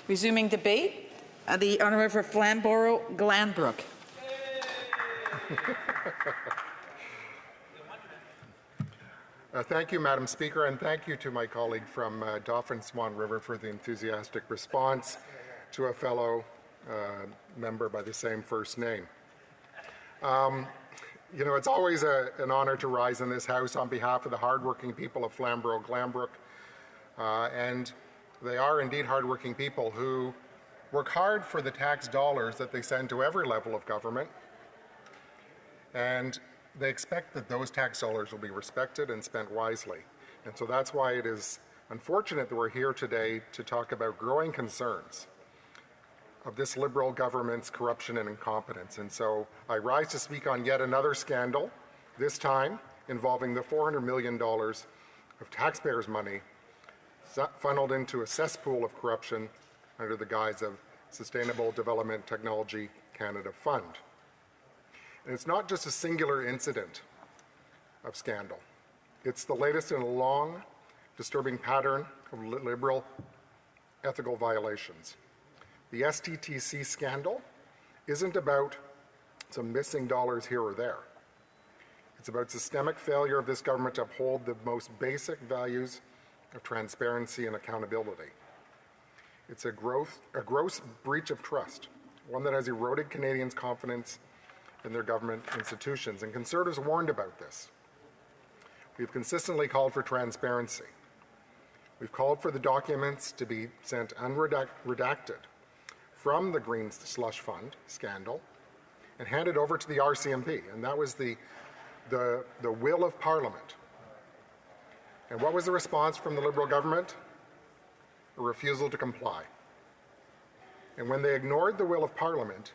Resuming debate, the honour for Flamborough-Glanbrook. Thank you, Madam Speaker, and thank you to my colleague from Dauphin Swan River for the enthusiastic response to a fellow member by the same first name. You know, it's always an honour to rise in this House on behalf of the hardworking people of Flamborough-Glanbrook, and they are indeed hardworking people who work hard for the tax dollars that they send to every level of government, and they expect that those tax dollars will be respected and spent wisely. And so that's why it is unfortunate that we're here today to talk about growing concerns of this Liberal government's corruption and incompetence. And so I rise to speak on yet another scandal, this time involving the $400 million of taxpayers' money funneled into a cesspool of corruption under the guise of Sustainable Development Technology Canada Fund. And it's not just a singular incident of scandal. It's the latest in a long, disturbing pattern of Liberal ethical violations. The SDTC scandal isn't about some missing dollars here or there. It's about systemic failure of this government to uphold the most basic values of transparency and accountability. It's a gross breach of trust, one that has eroded Canadians' confidence in their government institutions, and Conservatives warned about this. We've consistently called for transparency. We've called for the documents to be sent unredacted from the Green Slush Fund scandal and handed over to the RCMP, and that was the will of Parliament. And what was the response from the Liberal government? A refusal to comply. And when they ignored the will of Parliament,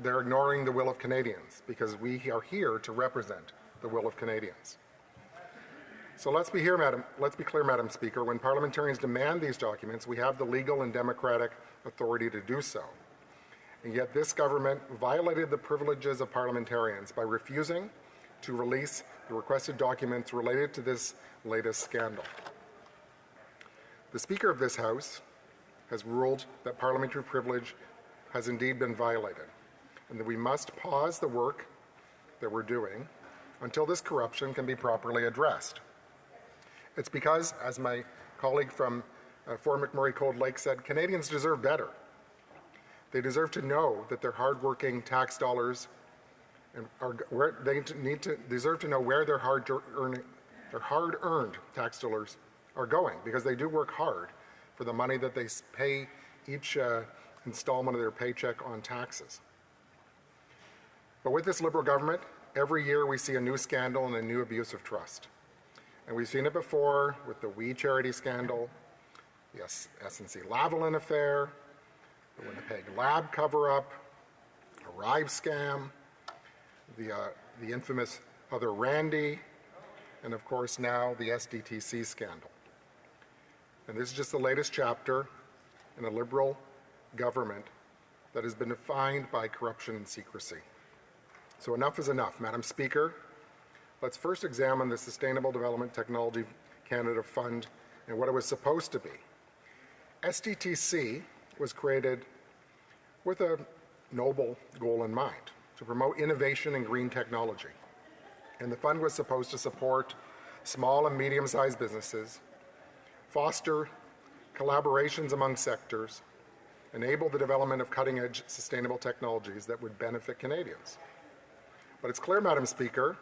they're ignoring the will of Canadians, because we are here to represent the will of Canadians. So let's be clear, Madam Speaker, when parliamentarians demand these documents, we have the legal and democratic authority to do so. And yet this government violated the privileges of parliamentarians by refusing to release the requested documents related to this latest scandal. The Speaker of this House has ruled that parliamentary privilege has indeed been violated, and that we must pause the work that we're doing until this corruption can be properly addressed. It's because, as my colleague from Fort McMurray Cold Lake said, Canadians deserve better. They deserve to know that their hardworking tax dollars deserve to know where their hard-earned tax dollars are going, because they do work hard for the money that they pay each installment of their paycheck on taxes. But with this Liberal government, every year we see a new scandal and a new abuse of trust. And we've seen it before with the We Charity scandal, the SNC Lavalin affair, the Winnipeg Lab cover-up, Arrive scam, the infamous Other Randy, and of course now the SDTC scandal. And this is just the latest chapter in a Liberal government that has been defined by corruption and secrecy. So enough is enough. Madam Speaker, let's first examine the Sustainable Development Technology Canada Fund and what it was supposed to be. SDTC was created with a noble goal in mind, to promote innovation in green technology. And the fund was supposed to support small and medium-sized businesses, foster collaborations among sectors, enable the development of cutting-edge sustainable technologies that would benefit Canadians. But it's clear, Madam Speaker,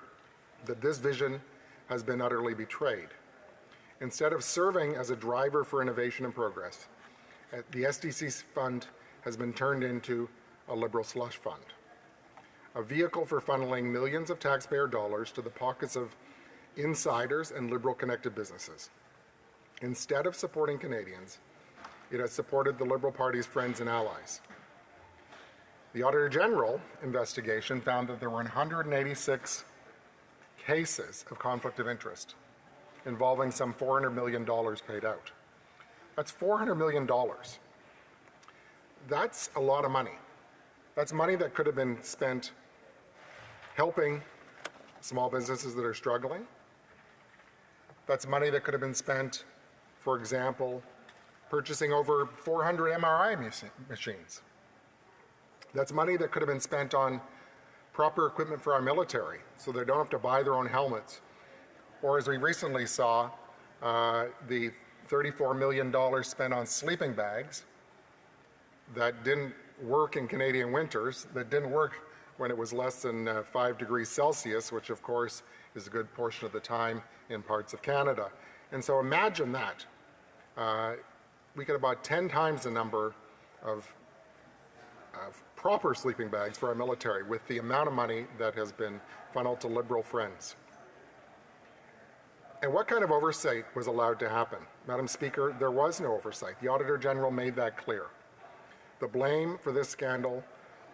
that this vision has been utterly betrayed. Instead of serving as a driver for innovation and progress, the SDC fund has been turned into a Liberal slush fund, a vehicle for funneling millions of taxpayer dollars to the pockets of insiders and Liberal-connected businesses. Instead of supporting Canadians, it has supported the Liberal Party's friends and allies. The Auditor General investigation found that there were 186 cases of conflict of interest involving some $400 million paid out. That's $400 million. That's a lot of money. That's money that could have been spent helping small businesses that are struggling. That's money that could have been spent, for example, purchasing over 400 MRI machines. That's money that could have been spent on proper equipment for our military so they don't have to buy their own helmets. Or as we recently saw, the $34 million spent on sleeping bags that didn't work in Canadian winters, that didn't work when it was less than 5 degrees Celsius, which of course is a good portion of the time in parts of Canada. And so imagine that. We get about 10 times the number of proper sleeping bags for our military with the amount of money that has been funneled to Liberal friends. And what kind of oversight was allowed to happen? Madam Speaker, there was no oversight. The Auditor General made that clear. The blame for this scandal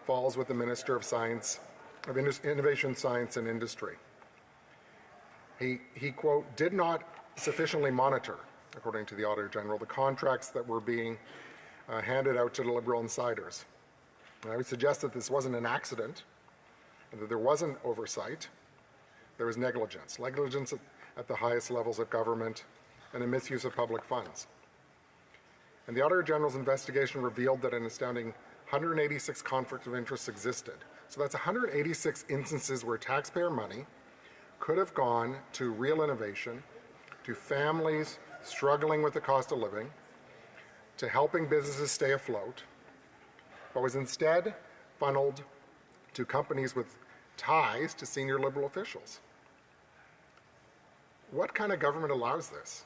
falls with the Minister of Science, of Innovation, Science and Industry. He quote, did not sufficiently monitor, according to the Auditor General, the contracts that were being handed out to the Liberal insiders. And I would suggest that this wasn't an accident, and that there wasn't oversight. There was negligence. Negligence at the highest levels of government and a misuse of public funds. And the Auditor General's investigation revealed that an astounding 186 conflicts of interest existed. So that's 186 instances where taxpayer money could have gone to real innovation, to families struggling with the cost of living, to helping businesses stay afloat, but was instead funneled to companies with ties to senior Liberal officials. What kind of government allows this?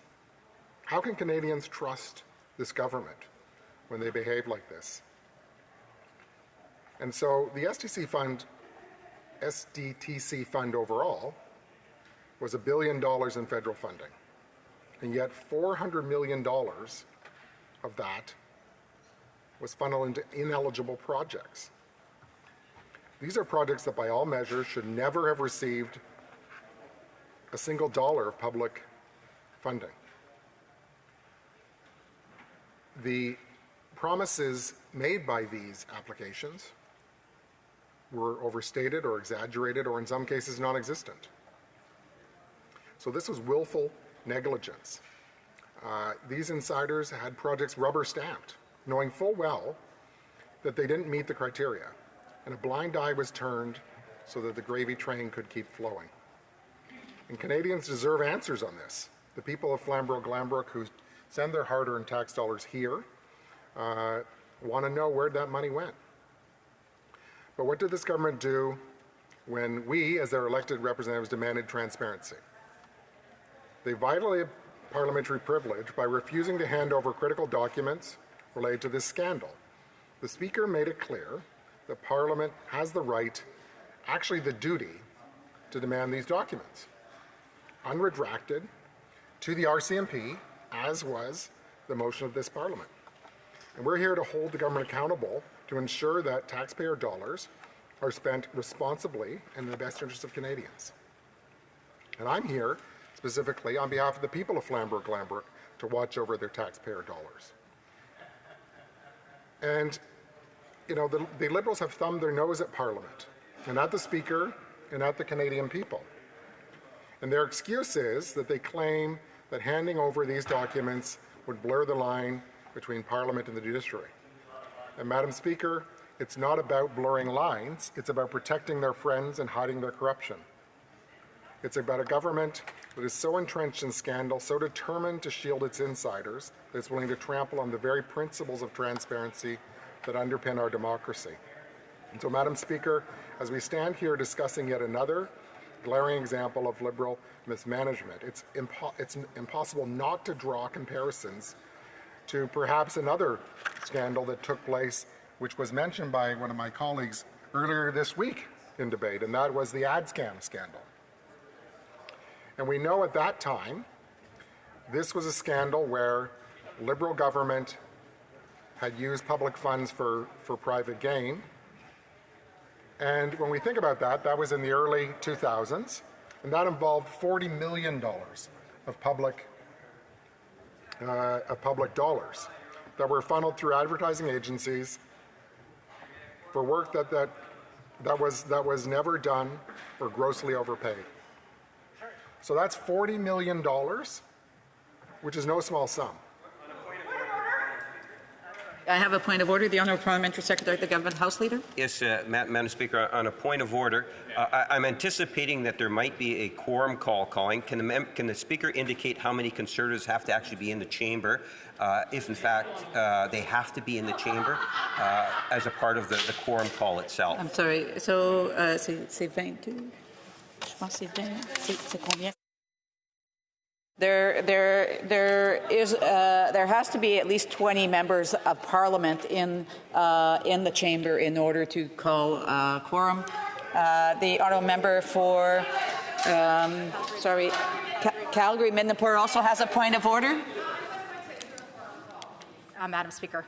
How can Canadians trust this government when they behave like this? And so the SDTC fund overall was $1 billion in federal funding. And yet $400 million of that was funneled into ineligible projects. These are projects that by all measures should never have received a single dollar of public funding. The promises made by these applications were overstated or exaggerated or in some cases non-existent. So this was willful negligence. These insiders had projects rubber stamped, knowing full well that they didn't meet the criteria, and a blind eye was turned so that the gravy train could keep flowing. And Canadians deserve answers on this. The people of Flamborough-Glanbrook who send their hard-earned tax dollars here want to know where that money went. But what did this government do when we, as their elected representatives, demanded transparency? They violated parliamentary privilege by refusing to hand over critical documents related to this scandal. The Speaker made it clear that Parliament has the right, actually the duty, to demand these documents, unredacted, to the RCMP, as was the motion of this Parliament. And we're here to hold the government accountable to ensure that taxpayer dollars are spent responsibly and in the best interest of Canadians. And I'm here specifically on behalf of the people of Flamborough-Glanbrook to watch over their taxpayer dollars. And, you know, the Liberals have thumbed their nose at Parliament and at the Speaker and at the Canadian people. And their excuse is that they claim that handing over these documents would blur the line between Parliament and the judiciary. And Madam Speaker, it's not about blurring lines, it's about protecting their friends and hiding their corruption. It's about a government that is so entrenched in scandal, so determined to shield its insiders, that it's willing to trample on the very principles of transparency that underpin our democracy. And so, Madam Speaker, as we stand here discussing yet another glaring example of Liberal mismanagement, it's impossible not to draw comparisons to perhaps another scandal that took place, which was mentioned by one of my colleagues earlier this week in debate, and that was the ad scam scandal. And we know at that time, this was a scandal where Liberal government had used public funds for private gain. And when we think about that, that was in the early 2000s, and that involved $40 million of public dollars that were funneled through advertising agencies for work that was never done or grossly overpaid. So that's $40 million, which is no small sum. I have a point of order. The Honourable Parliamentary Secretary, the Government House Leader. Yes, Madam Speaker, on a point of order, I'm anticipating that there might be a quorum calling. Can the Speaker indicate how many Conservatives have to actually be in the chamber, if in fact they have to be in the chamber as a part of the quorum call itself? I'm sorry. So, c'est 22. Je pense que c'est 20. C'est combien? There has to be at least 20 members of Parliament in the chamber in order to call quorum. The honourable member for Calgary Midnapore also has a point of order. Madam Speaker.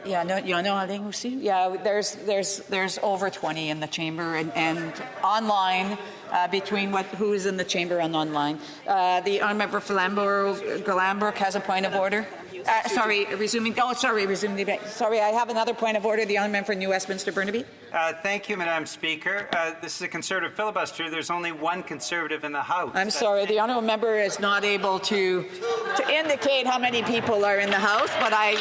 Yeah, no, you know, yeah, there's over 20 in the chamber and online between who is in the chamber and online. The honourable member for Glanbrook has a point of order. Resuming the debate. Sorry, I have another point of order. The honourable member for New Westminster Burnaby. Thank you, Madam Speaker. This is a Conservative filibuster. There's only one Conservative in the House. I'm sorry, the honourable member is not able to indicate how many people are in the House, but I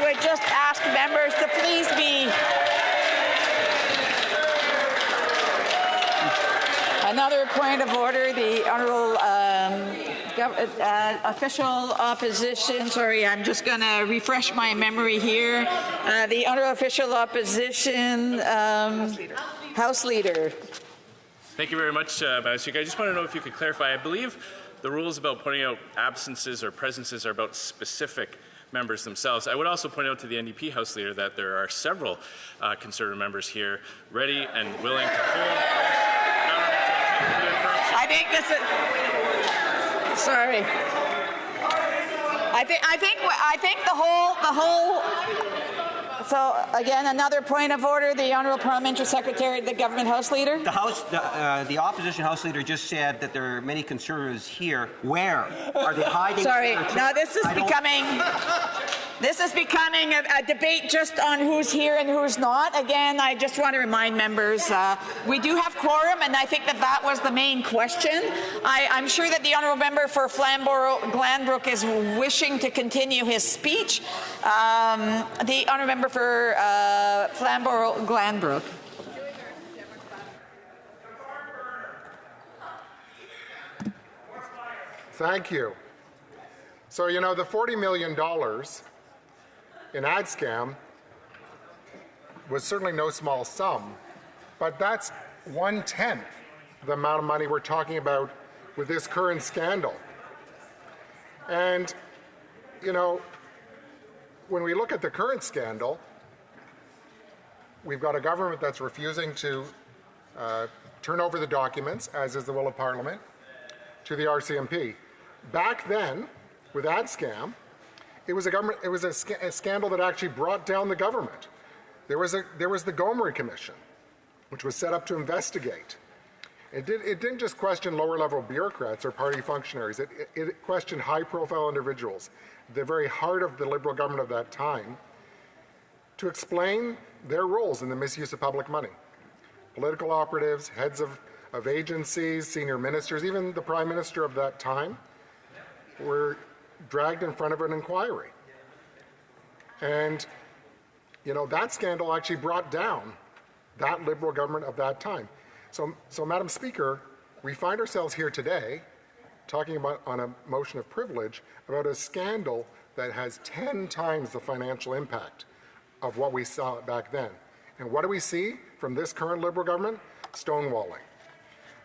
would just ask members to please be. Another point of order, the Honourable Official Opposition, sorry, I'm just going to refresh my memory here. The Honourable Official Opposition House Leader. Thank you very much, Madam Speaker. I just want to know if you could clarify. I believe the rules about pointing out absences or presences are about specific members themselves. I would also point out to the NDP House Leader that there are several Conservative members here ready and willing to hold. I think this is. Sorry. I think the whole. So again, another point of order. The Honourable Parliamentary Secretary, the Government House Leader. The Opposition House Leader just said that there are many Conservatives here. Where are they hiding? Sorry. Now this is becoming. This is becoming a debate just on who's here and who's not. Again, I just want to remind members, we do have quorum, and I think that was the main question. I'm sure that the honourable member for Glanbrook is wishing to continue his speech. The honourable member for Glanbrook. Thank you. So, you know, the $40 million in ad scam was certainly no small sum, but that's 1/10 the amount of money we're talking about with this current scandal. And, you know, when we look at the current scandal, we've got a government that's refusing to turn over the documents, as is the will of Parliament, to the RCMP. Back then, with ad scam, it was a scandal that actually brought down the government. There was the Gomery Commission, which was set up to investigate. It didn't just question lower-level bureaucrats or party functionaries. It questioned high-profile individuals, the very heart of the Liberal government of that time, to explain their roles in the misuse of public money. Political operatives, heads of agencies, senior ministers, even the Prime Minister of that time, were dragged in front of an inquiry. And, you know, that scandal actually brought down that Liberal government of that time. So Madam Speaker, we find ourselves here today talking about, on a motion of privilege, about a scandal that has 10 times the financial impact of what we saw back then. And what do we see from this current Liberal government? Stonewalling.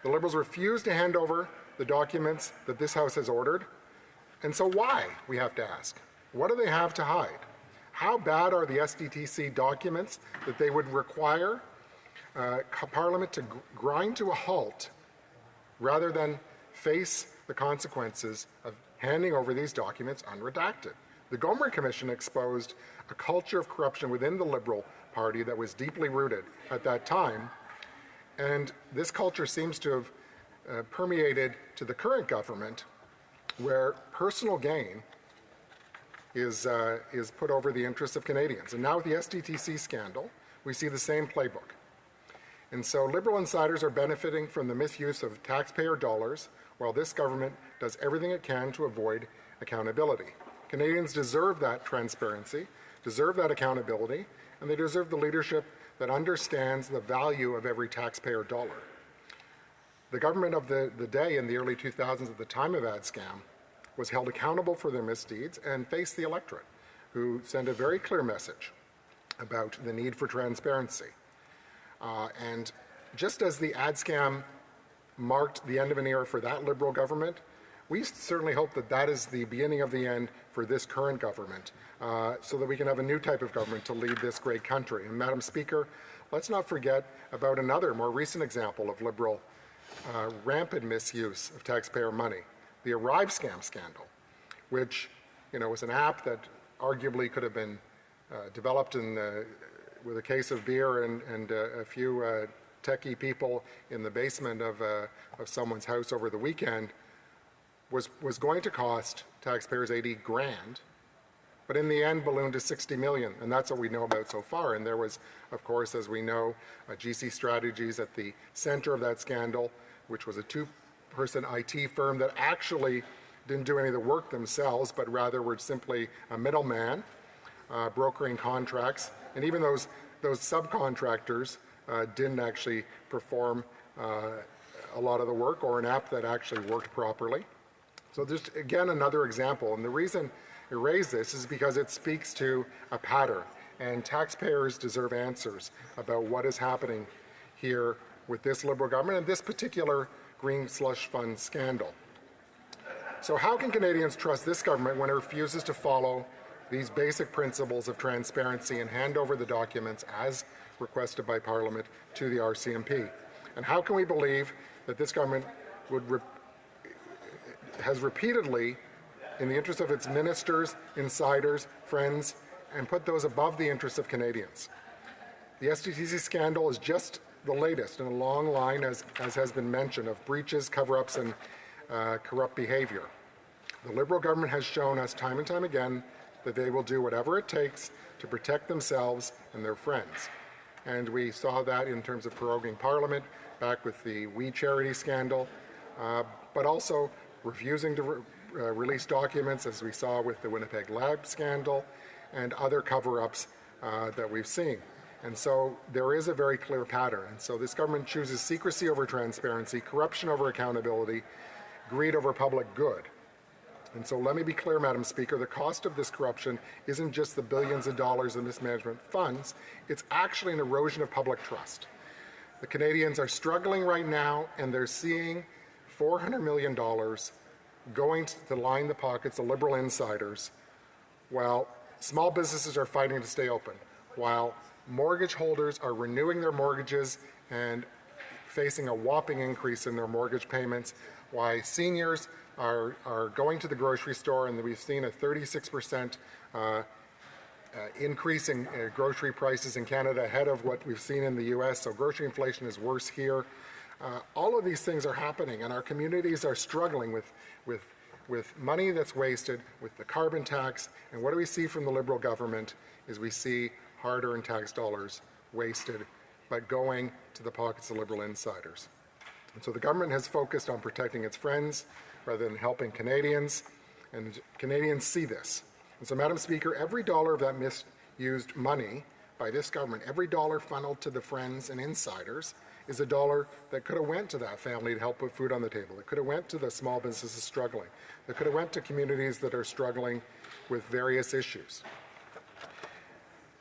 The Liberals refuse to hand over the documents that this House has ordered. And so why, we have to ask? What do they have to hide? How bad are the SDTC documents that they would require Parliament to grind to a halt rather than face the consequences of handing over these documents unredacted? The Gomery Commission exposed a culture of corruption within the Liberal Party that was deeply rooted at that time, and this culture seems to have permeated to the current government, where personal gain is put over the interests of Canadians. And now with the SDTC scandal, we see the same playbook. And so Liberal insiders are benefiting from the misuse of taxpayer dollars, while this government does everything it can to avoid accountability. Canadians deserve that transparency, deserve that accountability, and they deserve the leadership that understands the value of every taxpayer dollar. The government of the day in the early 2000s, at the time of ad scam, was held accountable for their misdeeds and faced the electorate, who sent a very clear message about the need for transparency. And just as the ad scam marked the end of an era for that Liberal government, we certainly hope that that is the beginning of the end for this current government, so that we can have a new type of government to lead this great country. And Madam Speaker, let's not forget about another more recent example of Liberal rampant misuse of taxpayer money, the Arrive scam scandal, which was an app that arguably could have been developed with a case of beer and a few techie people in the basement of someone's house over the weekend, was going to cost taxpayers 80 grand, but in the end ballooned to 60 million, and that's what we know about so far. And there was, of course, as we know, GC Strategies at the center of that scandal, which was a two-person IT firm that actually didn't do any of the work themselves, but rather were simply a middleman brokering contracts. And even those subcontractors didn't actually perform a lot of the work, or an app that actually worked properly. So just again another example, and the reason I raise this is because it speaks to a pattern, and taxpayers deserve answers about what is happening here with this Liberal government and this particular green slush fund scandal. So how can Canadians trust this government when it refuses to follow these basic principles of transparency and hand over the documents as requested by Parliament to the RCMP? And how can we believe that this government has repeatedly, in the interest of its ministers, insiders, friends, and put those above the interests of Canadians? The SDTC scandal is just the latest in a long line, as has been mentioned, of breaches, cover-ups, and corrupt behavior. The Liberal government has shown us time and time again that they will do whatever it takes to protect themselves and their friends. And we saw that in terms of proroguing Parliament, back with the We Charity scandal, but also refusing to release documents, as we saw with the Winnipeg Lab scandal, and other cover-ups that we've seen. And so there is a very clear pattern. And so this government chooses secrecy over transparency, corruption over accountability, greed over public good. And so let me be clear, Madam Speaker, the cost of this corruption isn't just the billions of dollars in mismanagement funds, it's actually an erosion of public trust. The Canadians are struggling right now, and they're seeing $400 million going to line the pockets of Liberal insiders, while small businesses are fighting to stay open, while mortgage holders are renewing their mortgages and facing a whopping increase in their mortgage payments, why seniors are going to the grocery store, and we've seen a 36% increase in grocery prices in Canada ahead of what we've seen in the US, so grocery inflation is worse here. All of these things are happening, and our communities are struggling with money that's wasted, with the carbon tax, and what do we see from the Liberal government is we see hard-earned tax dollars wasted, but going to the pockets of Liberal insiders. And so the government has focused on protecting its friends rather than helping Canadians, and Canadians see this. And so, Madam Speaker, every dollar of that misused money by this government, every dollar funneled to the friends and insiders, is a dollar that could have went to that family to help put food on the table. It could have went to the small businesses struggling. It could have went to communities that are struggling with various issues.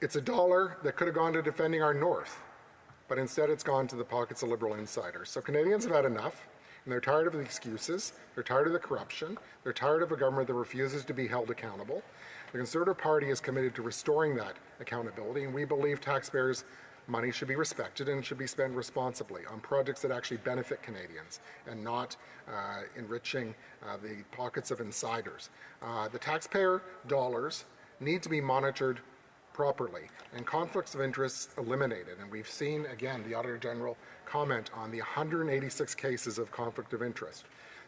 It's a dollar that could have gone to defending our North, but instead it's gone to the pockets of Liberal insiders. So Canadians have had enough, and they're tired of the excuses, they're tired of the corruption, they're tired of a government that refuses to be held accountable. The Conservative Party is committed to restoring that accountability, and we believe taxpayers' money should be respected and should be spent responsibly on projects that actually benefit Canadians and not enriching the pockets of insiders. The taxpayer dollars need to be monitored properly and conflicts of interest eliminated. And we've seen, again, the Auditor General comment on the 186 cases of conflict of interest.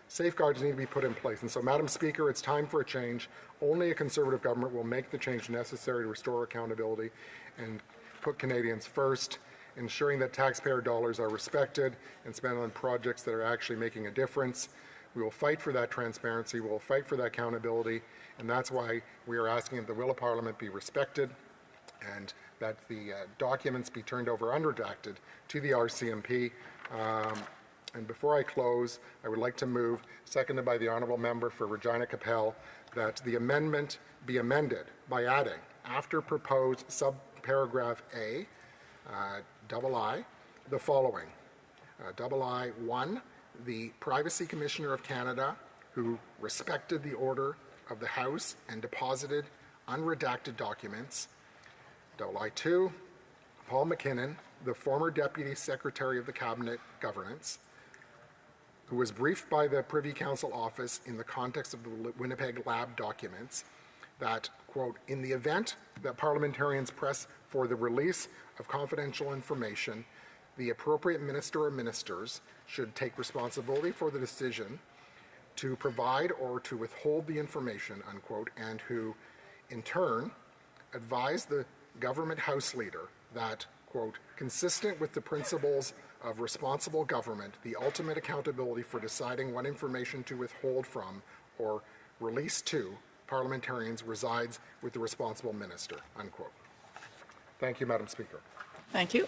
Safeguards need to be put in place. And so, Madam Speaker, it's time for a change. Only a Conservative government will make the change necessary to restore accountability and put Canadians first ensuring that taxpayer dollars are respected and spent on projects that are actually making a difference. We will fight for that transparency, we will fight for that accountability, and that's why we are asking that the will of Parliament be respected and that the documents be turned over unredacted to the RCMP. And before I close, I would like to move, seconded by the Honourable Member for Regina Capel, that the amendment be amended by adding, after proposed subparagraph A, II, the following. II-1, the Privacy Commissioner of Canada, who respected the order of the House and deposited unredacted documents. II-2, Paul McKinnon, the former Deputy Secretary of the Cabinet Governance, who was briefed by the Privy Council Office in the context of the Winnipeg Lab documents that, quote, in the event that parliamentarians press for the release of confidential information, the appropriate minister or ministers should take responsibility for the decision to provide or to withhold the information, unquote, and who, in turn, advise the government House leader that, quote, consistent with the principles of responsible government, the ultimate accountability for deciding what information to withhold from or release to parliamentarians resides with the responsible minister, unquote. Thank you, Madam Speaker. Thank you.